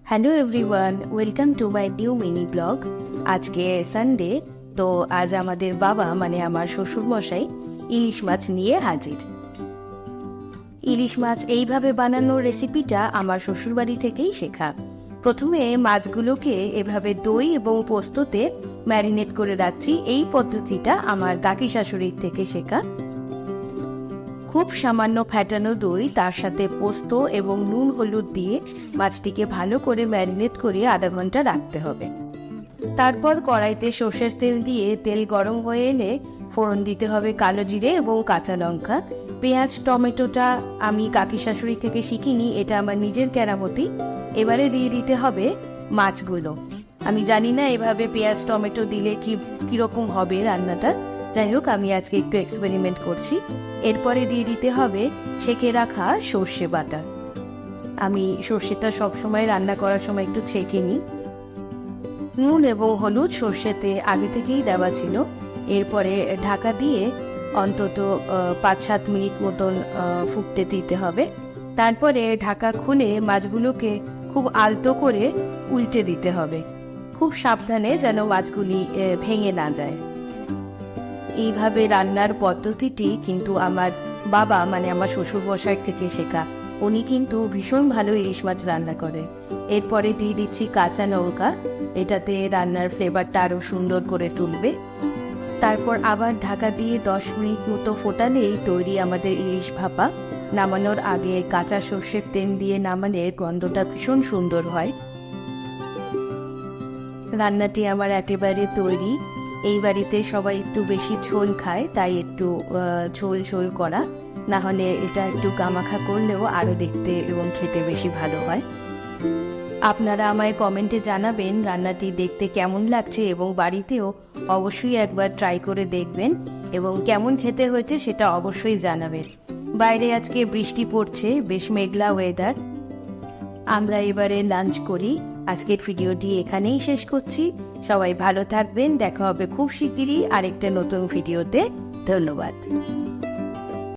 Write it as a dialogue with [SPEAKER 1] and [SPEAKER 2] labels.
[SPEAKER 1] Hello everyone, welcome to my new mini blog. আজকে Sunday, তো আজ আমাদের বাবা মানে আমার শ্বশুরমশাই ইলিশ মাছ নিয়ে হাজির। ইলিশ মাছ এইভাবে বানানোর রেসিপিটা আমার শ্বশুরবাড়ি থেকেই শেখা। প্রথমে মাছগুলোকে এভাবে দই এবং পোস্ততে ম্যারিনেট করে রাখছি। এই পদ্ধতিটা আমার কাকি শাশুড়ির থেকে শেখা। খুব সামান্য ফ্যাটানো দই, তার সাথে পোস্ত এবং নুন হলুদ দিয়ে মাছটিকে ভালো করে ম্যারিনেট করে আধা ঘন্টা রাখতে হবে। তারপর কড়াইতে সর্ষের তেল দিয়ে তেল গরম হয়ে এলে ফোড়ন দিতে হবে কালো জিরে এবং কাঁচা লঙ্কা। পেঁয়াজ টমেটোটা আমি কাকি শাশুড়ি থেকে শিখিনি, এটা আমার নিজের কেরামতি। এবারে দিয়ে দিতে হবে মাছগুলো। আমি জানি না এভাবে পেঁয়াজ টমেটো দিলে কিরকম হবে রান্নাটা, যাই হোক আমি আজকে একটু এক্সপেরিমেন্ট করছি। এরপরে দিয়ে দিতে হবে ছেঁকে রাখা সর্ষে বাটা। আমি সর্ষেটা সবসময় রান্না করার সময় একটু ছেঁকে নিই। নুন এবং হলুদ সর্ষেতে আগে থেকেই দেওয়া ছিল। এরপরে ঢাকা দিয়ে অন্তত 5-7 মিনিট মতন ফুটতে দিতে হবে। তারপরে ঢাকা খুলে মাছগুলোকে খুব আলতো করে উল্টে দিতে হবে, খুব সাবধানে যেন মাছগুলি ভেঙে না যায়। এইভাবে রান্নার পদ্ধতিটি কিন্তু আমার বাবা মানে আমার শ্বশুরমশাই থেকে শেখা। উনি কিন্তু ভীষণ ভালো ইলিশ মাছ রান্না করে। এরপরে দিয়ে দিচ্ছি কাঁচা লঙ্কা, এটাতে রান্নার ফ্লেভারটা আরও সুন্দর করে তুলবে। তারপর আবার ঢাকা দিয়ে 10 মিনিট মতো ফোটালেই তৈরি আমাদের ইলিশ ভাপা। নামানোর আগে কাঁচা সর্ষের তেল দিয়ে নামালে গন্ধটা ভীষণ সুন্দর হয়। রান্নাটি আমার একেবারে তৈরি। এই বাড়িতে সবাই একটু বেশি ঝোল খায়, তাই একটু ঝোল ঝোল করা, না হলে এটা একটু গামাখা করলেও আরও দেখতে এবং খেতে বেশি ভালো হয়। আপনারা আমায় কমেন্টে জানাবেন রান্নাটি দেখতে কেমন লাগছে এবং বাড়িতেও অবশ্যই একবার ট্রাই করে দেখবেন এবং কেমন খেতে হয়েছে সেটা অবশ্যই জানাবেন। বাইরে আজকে বৃষ্টি পড়ছে, বেশ মেঘলা ওয়েদার। আমরা এবারে লাঞ্চ করি। আজকের ভিডিওটি এখানেই শেষ করছি। সবাই ভালো থাকবেন, দেখা হবে খুব শিগগিরই আরেকটা নতুন ভিডিওতে। ধন্যবাদ।